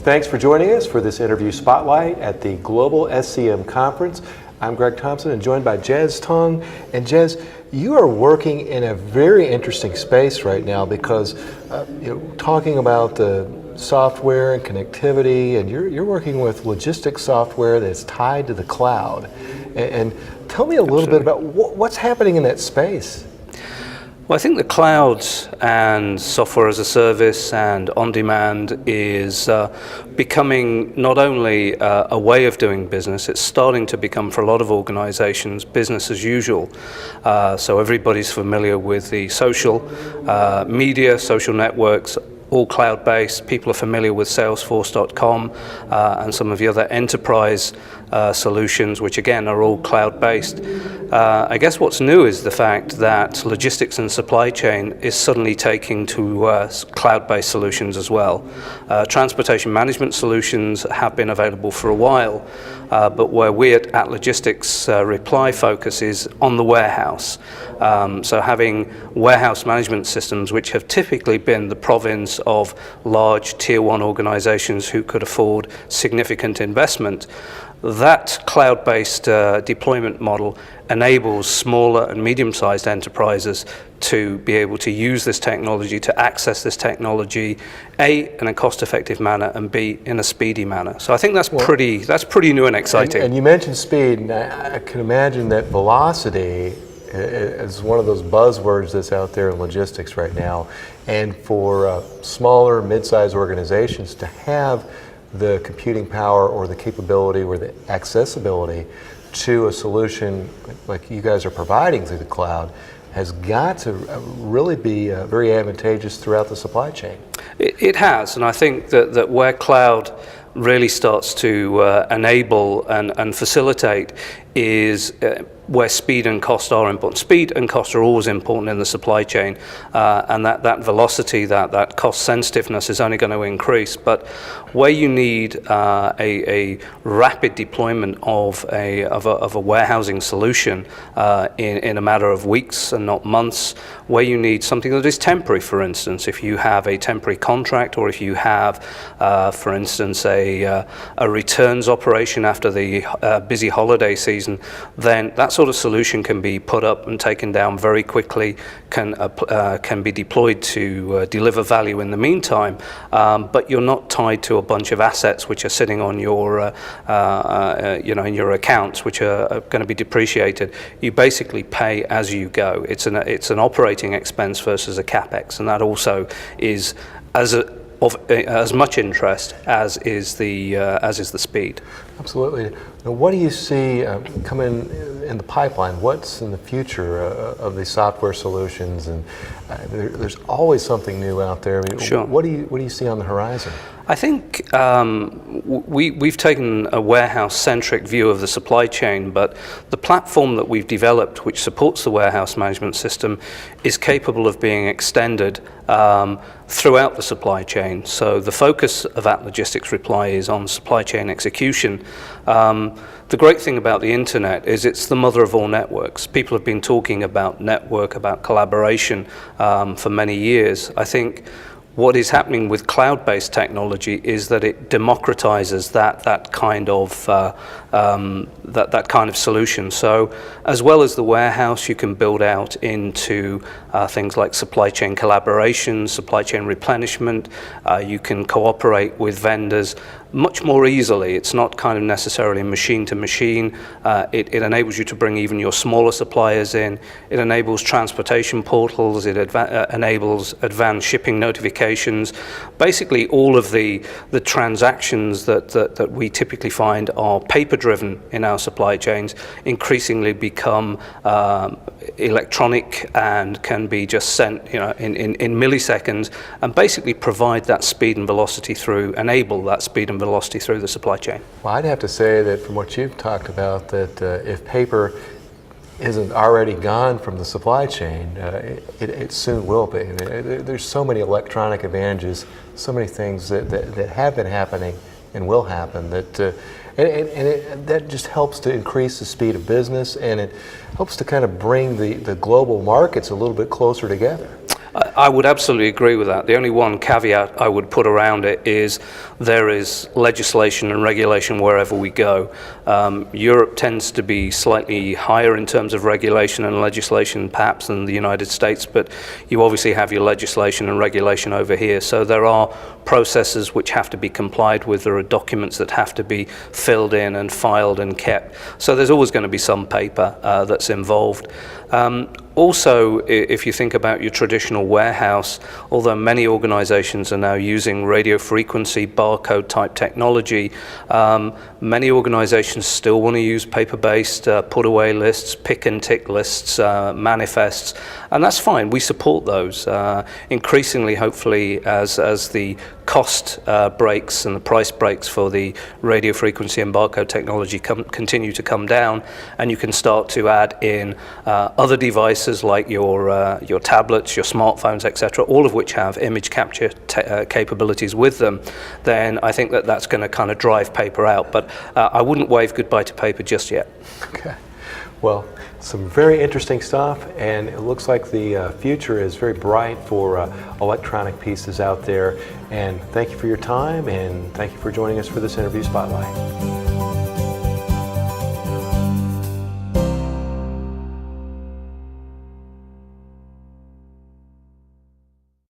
Thanks for joining us for this interview spotlight at the Global SCM Conference. I'm Greg Thompson and joined by Jez Tougue. And Jez, you are working in a very interesting space right now because talking about the software and connectivity, and you're working with logistics software that's tied to the cloud. And tell me a little bit about what's happening in that space. Well, I think the cloud and software as a service and on-demand is becoming not only a way of doing business, it's starting to become, for a lot of organizations, business as usual. So everybody's familiar with the social media, social networks, all cloud-based. People are familiar with Salesforce.com and some of the other enterprise solutions, which again are all cloud-based. I guess what's new is the fact that logistics and supply chain is suddenly taking to cloud-based solutions as well. Transportation management solutions have been available for a while, but where we at Logistics Reply focus is on the warehouse. So having warehouse management systems, which have typically been the province of large tier one organizations who could afford significant investment, that cloud-based deployment model enables smaller and medium-sized enterprises to be able to use this technology, to access this technology, A, in a cost-effective manner, and B, in a speedy manner. So I think that's pretty new and exciting. And you mentioned speed, and I can imagine that velocity is one of those buzzwords that's out there in logistics right now. And for smaller, mid-sized organizations to have the computing power or the capability or the accessibility to a solution like you guys are providing through the cloud has got to really be very advantageous throughout the supply chain. It has, and I think that where cloud really starts to enable and facilitate is where speed and cost are important. Speed and cost are always important in the supply chain, and that velocity, that cost sensitiveness is only going to increase. But where you need a rapid deployment of a warehousing solution in a matter of weeks and not months, where you need something that is temporary, for instance, if you have a temporary contract, or if you have, for instance, a returns operation after the busy holiday season, then that sort of solution can be put up and taken down very quickly, can be deployed to deliver value in the meantime, but you're not tied to a bunch of assets which are sitting on your, in your accounts, which are going to be depreciated. You basically pay as you go. It's an operating expense versus a capex, and that also is of as much interest as is the speed. Absolutely. Now, what do you see coming in the pipeline? What's in the future of these software solutions? And there's always something new out there. I mean, sure. What do you see on the horizon? I think we've taken a warehouse-centric view of the supply chain, but the platform that we've developed, which supports the warehouse management system, is capable of being extended throughout the supply chain. So the focus of Logistics Reply is on supply chain execution. The great thing about the internet is it's the mother of all networks. People have been talking about network, about collaboration for many years. I think what is happening with cloud-based technology is that it democratizes that kind of solution. So, as well as the warehouse, you can build out into things like supply chain collaboration, supply chain replenishment. You can cooperate with vendors much more easily. It's not kind of necessarily machine to machine. It enables you to bring even your smaller suppliers in. It enables transportation portals. It enables advanced shipping notifications. Basically, all of the transactions that we typically find are paper-driven in our supply chains increasingly become electronic and can be just sent, in milliseconds, and basically provide that speed and velocity enable that speed and velocity through the supply chain. Well, I'd have to say that from what you've talked about, that if paper isn't already gone from the supply chain, it soon will be. There's so many electronic advantages, so many things that have been happening and will happen that that just helps to increase the speed of business, and it helps to kind of bring the global markets a little bit closer together. I would absolutely agree with that. The only one caveat I would put around it is there is legislation and regulation wherever we go. Europe tends to be slightly higher in terms of regulation and legislation perhaps than the United States, but you obviously have your legislation and regulation over here. So there are processes which have to be complied with. There are documents that have to be filled in and filed and kept. So there's always going to be some paper that's involved. Also, if you think about your traditional warehouse, although many organizations are now using radio frequency barcode type technology, many organizations still want to use paper-based put away lists, pick and tick lists, manifests, and that's fine. We support those. Increasingly, hopefully, as the cost breaks and the price breaks for the radio frequency and barcode technology continue to come down, and you can start to add in other devices like your tablets, your smartphones, etc., all of which have image capture capabilities with them, then I think that that's going to kind of drive paper out. But I wouldn't wave goodbye to paper just yet. Okay. Well, some very interesting stuff, and it looks like the future is very bright for electronic pieces out there. And thank you for your time, and thank you for joining us for this interview spotlight.